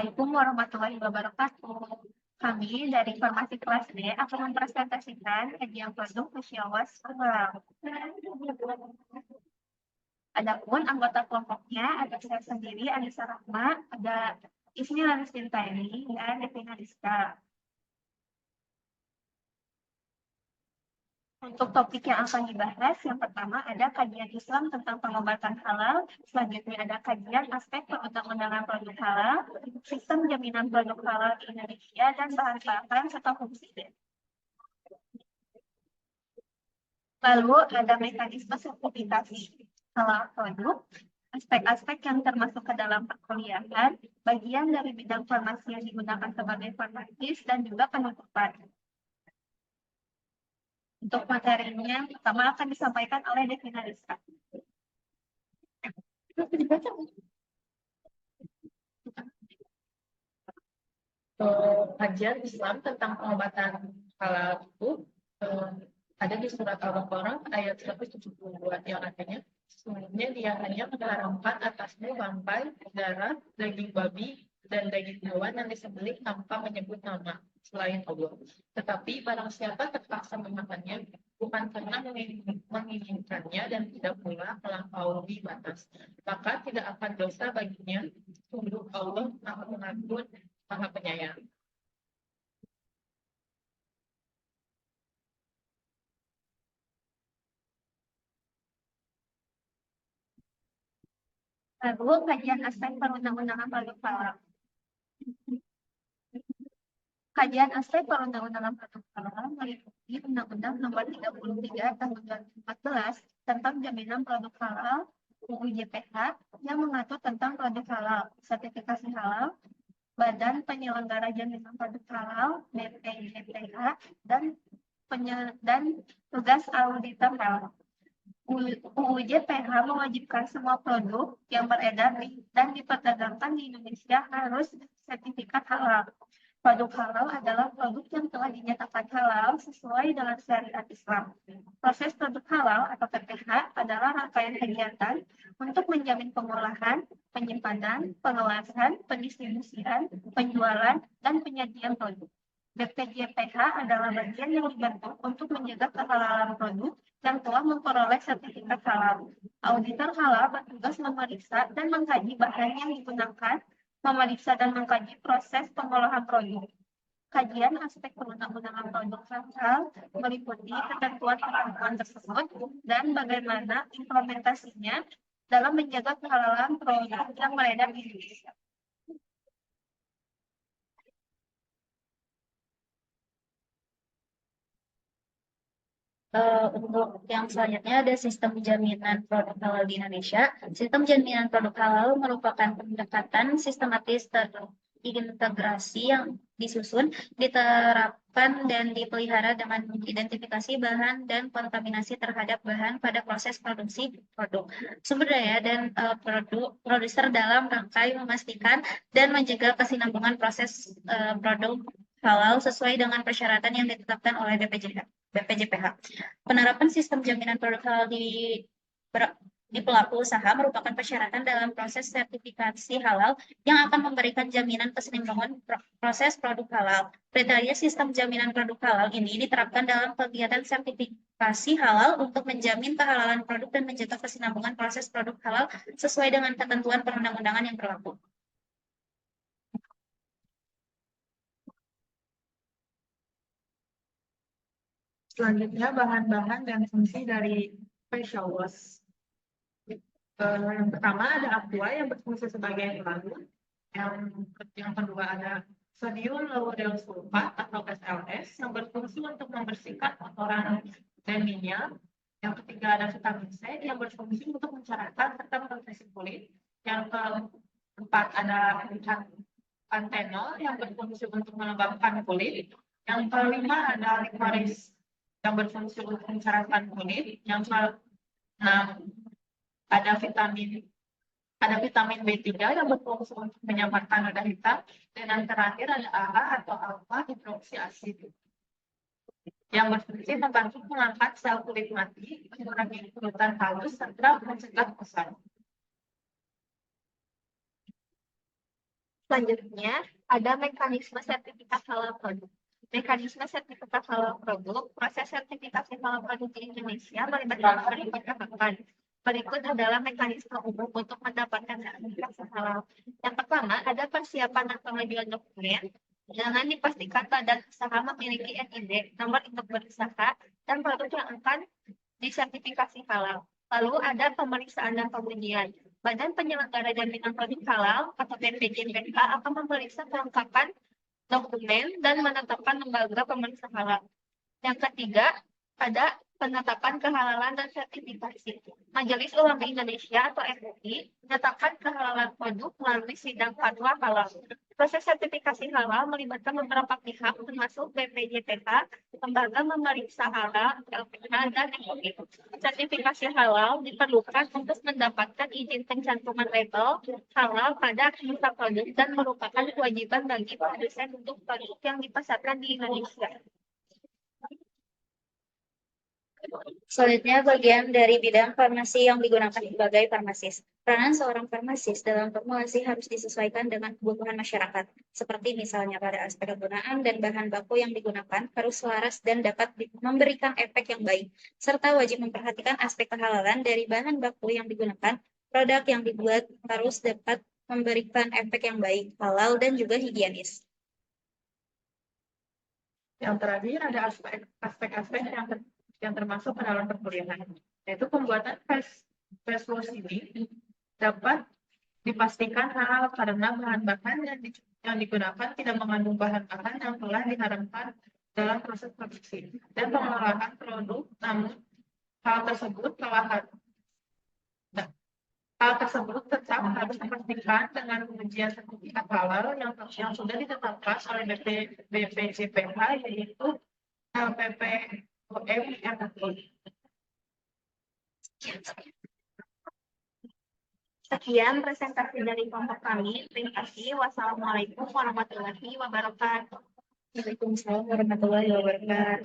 Assalamualaikum warahmatullahi wabarakatuh. Kami dari Farmasi Kelas D akan mempresentasikan kajian produk Musyawas Halal. Adapun anggota kelompoknya ada saya sendiri, Anissa Rahma, ada Ismi Laristintaini, dan Devina Rizka. Untuk topik yang akan dibahas, yang pertama ada kajian Islam tentang pengobatan halal, selanjutnya ada kajian aspek perundang-undangan produk halal, sistem jaminan produk halal di Indonesia, dan bahan-bahan serta fungsinya. Lalu ada mekanisme sertifikasi halal produk, aspek-aspek yang termasuk ke dalam perkuliahan, bagian dari bidang farmasi yang digunakan sebagai farmasis, dan juga penutupan. Untuk materinya, pertama akan disampaikan oleh Devina Rizka. Kajian Islam tentang pengobatan halal itu ada di surat Al-Baqarah ayat 172 yang artinya sesungguhnya dia hanya mengharamkan atasmu bangkai, darah, daging babi, dan daging hewan yang disembelih tanpa menyebut nama selain Allah. Tetapi barang siapa terpaksa memakannya bukan karena menginginkannya dan tidak pula melampaui batas, maka tidak akan dosa baginya. Sungguh Allah Maha Pengampun, Maha Penyayang. Lalu kajian aspek perundang-undangan produk halal. Kajian aspek perundang-undangan produk halal meliputi Undang-Undang Nomor 33 Tahun 2014 tentang jaminan produk halal (UU JPH) yang mengatur tentang produk halal, sertifikasi halal, Badan Penyelenggara Jaminan Produk Halal (BPJPH) dan tugas auditor halal. UU JPH mewajibkan semua produk yang beredar dan diperdagangkan di Indonesia harus sertifikat halal. Produk halal adalah produk yang telah dinyatakan halal sesuai dengan syariat Islam. Proses produk halal atau PPH adalah rangkaian kegiatan untuk menjamin pengolahan, penyimpanan, pengawasan, pendistribusian, penjualan, dan penyajian produk. BPJPH adalah bagian yang dibentuk untuk menjaga kehalalan produk yang telah memperoleh sertifikat halal. Auditor halal bertugas memeriksa dan mengkaji bahan yang digunakan, memeriksa dan mengkaji proses pengolahan produk. Kajian aspek perundang-undangan produk halal meliputi ketentuan-ketentuan tersebut dan bagaimana implementasinya dalam menjaga kehalalan produk yang beredar di Indonesia. Untuk yang selanjutnya ada sistem jaminan produk halal di Indonesia. Sistem jaminan produk halal merupakan pendekatan sistematis terintegrasi yang disusun, diterapkan, dan dipelihara dengan mengidentifikasi bahan dan kontaminasi terhadap bahan pada proses produksi produk, sumber daya, dan produser dalam rangka memastikan dan menjaga kesinambungan proses produk halal sesuai dengan persyaratan yang ditetapkan oleh BPJPH. Penerapan sistem jaminan produk halal di pelaku usaha merupakan persyaratan dalam proses sertifikasi halal yang akan memberikan jaminan kesinambungan proses produk halal. Kriteria sistem jaminan produk halal ini diterapkan dalam kegiatan sertifikasi halal untuk menjamin kehalalan produk dan menjaga kesinambungan proses produk halal sesuai dengan ketentuan perundang-undangan yang berlaku. Selanjutnya, bahan-bahan dan fungsi dari facial wash. Yang pertama ada aqua yang berfungsi sebagai pelembab. Yang kedua ada sodium lauryl sulfat atau SLS yang berfungsi untuk membersihkan kotoran dan minyak. Yang ketiga ada vitamin C yang berfungsi untuk mencerahkan serta memproteksi kulit. Yang keempat ada panthenol yang berfungsi untuk melembabkan kulit. Yang kelima ada licorice yang berfungsi untuk mencerahkan kulit. Yang keenam ada vitamin B3 yang berfungsi untuk menyamarkan noda hitam, dan yang terakhir ada AHA atau alpha hidroksi asid yang berfungsi membantu mengangkat sel kulit mati, mengurangi kerutan halus, serta mencegah kusam. Selanjutnya, ada mekanisme sertifikat halal produk. Mekanisme sertifikat halal produk, proses sertifikasi halal produk di Indonesia melibatkan beberapa tahapan. Berikut adalah mekanisme umum untuk mendapatkan sertifikasi halal. Yang pertama, ada persiapan dan pengajuan dokumen. Jangan dipastikan badan usaha memiliki NID, nomor induk berusaha, dan produk yang akan disertifikasi halal. Lalu ada pemeriksaan dan pengujian. Badan Penyelenggara Jaminan Produk Halal atau BPJPH akan memeriksa kelengkapan dokumen dan menetapkan lembaga pemeriksa halal. Yang ketiga, ada penetapan kehalalan dan sertifikasi. Majelis Ulama Indonesia atau MUI menetapkan kehalalan produk melalui sidang fatwa halal. Proses sertifikasi halal melibatkan beberapa pihak termasuk BPJPH, lembaga memeriksa halal, LPH, dan MUI. Sertifikasi halal diperlukan untuk mendapatkan izin pencantuman label halal pada kata produk dan merupakan kewajiban bagi produsen untuk produk yang dipasarkan di Indonesia. Selanjutnya, bagian dari bidang farmasi yang digunakan sebagai farmasis. Peranan seorang farmasis dalam formulasi harus disesuaikan dengan kebutuhan masyarakat, seperti misalnya pada aspek kegunaan dan bahan baku yang digunakan harus selaras dan dapat memberikan efek yang baik, serta wajib memperhatikan aspek kehalalan dari bahan baku yang digunakan. Produk yang dibuat harus dapat memberikan efek yang baik, halal, dan juga higienis. Yang terakhir ada aspek-aspek yang termasuk ke dalam perkuliahan, yaitu pembuatan fast ini dapat dipastikan halal karena bahan-bahan yang digunakan tidak mengandung bahan-bahan yang telah diharamkan dalam proses produksi dan pengolahan produk, namun hal tersebut tetap harus dipastikan dengan pengujian sertifikat halal yang sudah ditetapkan oleh BPJPH, yaitu LPPOM MUI. Sekian presentasi dari kelompok kami. Terima kasih. Wassalamualaikum warahmatullahi wabarakatuh. Waalaikumsalam warahmatullahi wabarakatuh.